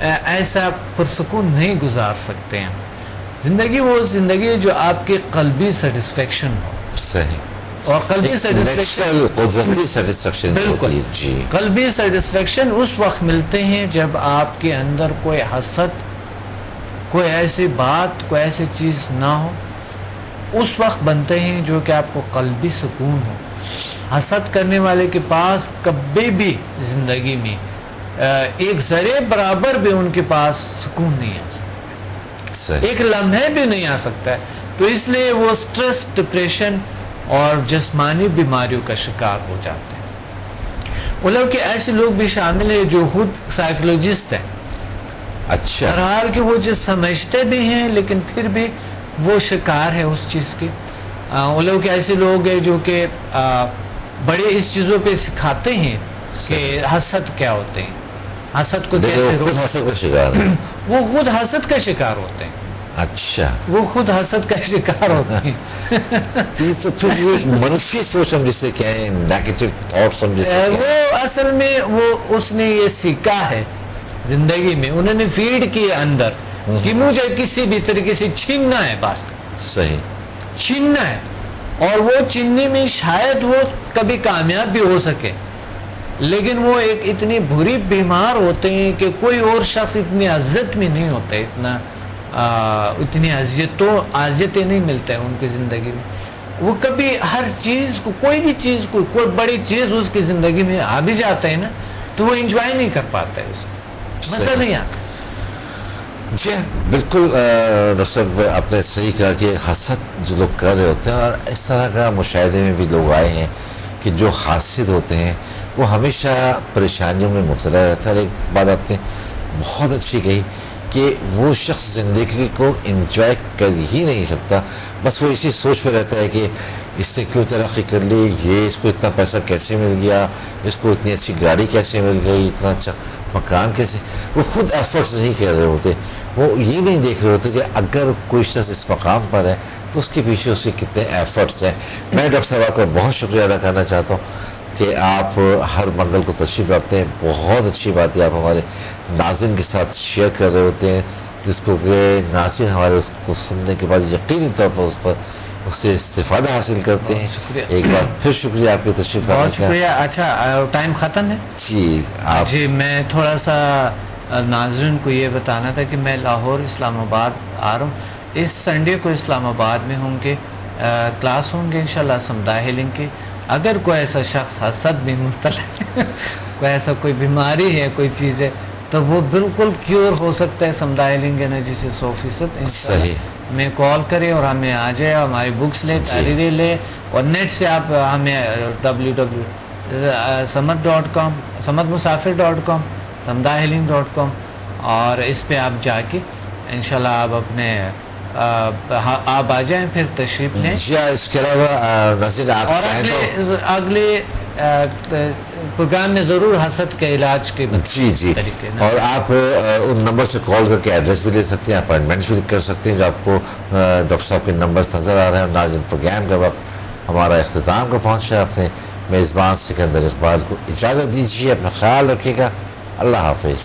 ایسا پرسکون نہیں گزار سکتے ہیں. زندگی وہ زندگی جو آپ کے قلبی سیٹسفیکشن ہو. صحیح. اور قلبی سیٹسفیکشن، نیچرل قدرتی سیٹسفیکشن ہوتی بالکل ہے جی. قلبی سیٹسفیکشن اس وقت ملتے ہیں جب آپ کے اندر کوئی حسد، کوئی ایسی بات، کوئی ایسی چیز نہ ہو. اس وقت بنتے ہیں جو کہ آپ کو قلبی سکون ہو. حسد کرنے والے کے پاس کبھی بھی زندگی میں ایک ذرے برابر بھی ان کے پاس سکون نہیں آ سکتا، صحیح. ایک لمحے بھی نہیں آ سکتا ہے. تو اس لیے وہ سٹریس، ڈپریشن اور جسمانی بیماریوں کا شکار ہو جاتے ہیں. علماء کہ ایسے لوگ بھی شامل ہیں جو خود سائیکولوجسٹ ہیں، اچھا. بہرحال کہ وہ جو سمجھتے بھی ہیں لیکن پھر بھی وہ شکار ہے اس چیز کے. علماء کہ ایسے لوگ ہیں جو کہ بڑے اس چیزوں پہ سکھاتے ہیں کہ حسد کیا ہوتے ہیں، حسد کو دیکھو کیسے خود حسد کا شکار ہے. وہ خود حسد کا شکار ہوتے ہیں. اچھا. وہ خود حسد کا شکار ہوتے ہیں. تو پھر یہ منفی سوچ ہم جسے کہیں، نیگیٹو تھاٹس ہم جسے کہیں. وہ اصل میں وہ اس نے یہ سیکھا ہے زندگی میں، انہوں نے فیڈ کیا اندر کہ مجھے کسی بھی طریقے سے چھیننا ہے، بس صحیح. چھیننا ہے. اور وہ چھیننے میں شاید وہ کبھی کامیاب بھی ہو سکے، لیکن وہ ایک اتنی بری بیمار ہوتے ہیں کہ کوئی اور شخص اتنی عزت میں نہیں ہوتا، اتنی اذیتیں نہیں ملتے ہیں ان کی زندگی میں. وہ کبھی ہر چیز کو، کوئی بھی چیز کو، کوئی بڑی چیز اس کی زندگی میں آ بھی جاتا ہے نا تو وہ انجوائے نہیں کر پاتا ہے، اس میں مزہ نہیں آتا. جی بالکل. ڈاکٹر صاحب آپ نے صحیح کہا کہ حسد جو لوگ کر رہے ہوتے ہیں، اور اس طرح کا مشاہدے میں بھی لوگ آئے ہیں کہ جو حاسد ہوتے ہیں وہ ہمیشہ پریشانیوں میں مبتلا رہتا ہے. اور ایک بات آپ نے بہت اچھی کہی کہ وہ شخص زندگی کو انجوائے کر ہی نہیں سکتا، بس وہ اسی سوچ میں رہتا ہے کہ اس نے کیوں ترقی کر لی، یہ اس کو اتنا پیسہ کیسے مل گیا، اس کو اتنی اچھی گاڑی کیسے مل گئی، اتنا اچھا مکان کیسے. وہ خود ایفرٹس نہیں کر رہے ہوتے، وہ یہ نہیں دیکھ رہے ہوتے کہ اگر کوئی شخص اس مقام پر ہے تو اس کے پیچھے اس کے کتنے ایفرٹس ہیں. میں ڈاکٹر صاحب آپ کا بہت شکریہ ادا کرنا چاہتا ہوں کہ آپ ہر منگل کو تشریف لاتے ہیں. بہت اچھی بات ہے، آپ ہمارے ناظرین کے ساتھ شیئر کر رہے ہوتے ہیں، جس کو کہ ناظرین ہمارے اس کو سننے کے بعد یقینی طور پر اس سے استفادہ حاصل کرتے ہیں. ایک بار پھر شکریہ آپ کے تشریف لانے کا. بہت شکریہ. اچھا ٹائم ختم ہے جی. آپ جی میں تھوڑا سا ناظرین کو یہ بتانا تھا کہ میں لاہور اسلام آباد آ رہا ہوں. اس سنڈے کو اسلام آباد میں ہوں گے، کلاس ہوں گے انشاءاللہ سمداح ہیلنگ کی. اگر کوئی ایسا شخص حسد میں مبتلا ہے، کوئی ایسا کوئی بیماری ہے، کوئی چیز ہے، تو وہ بالکل کیور ہو سکتا ہے سمداح ہیلنگ انرجی سے 100%. صحیح. میں کال کرے اور ہمیں آ جائے، ہماری بکس لے، تحریریں لے، اور نیٹ سے آپ ہمیں www.samad.com samadmusafir.com samdahhealing.com اور اس پہ آپ جا کے انشاءاللہ آپ اپنے آپ آ جائیں، پھر تشریف لیں. جی اس کے علاوہ ناظرین آپ اور چاہیں تو اگلے پروگرام میں ضرور حسد کے علاج کے جی طریقے اور آپ ان نمبر سے کال کر کے ایڈریس بھی لے سکتے ہیں، اپائنٹمنٹس بھی کر سکتے ہیں جو آپ کو ڈاکٹر صاحب کے نمبرز نظر آ رہے ہیں. اور ناظرین پروگرام کا وقت ہمارا اختتام کو پہنچا ہے. اپنے میزبان سکندر اقبال کو اجازت دیجیے، اپنا خیال رکھیے گا. اللہ حافظ.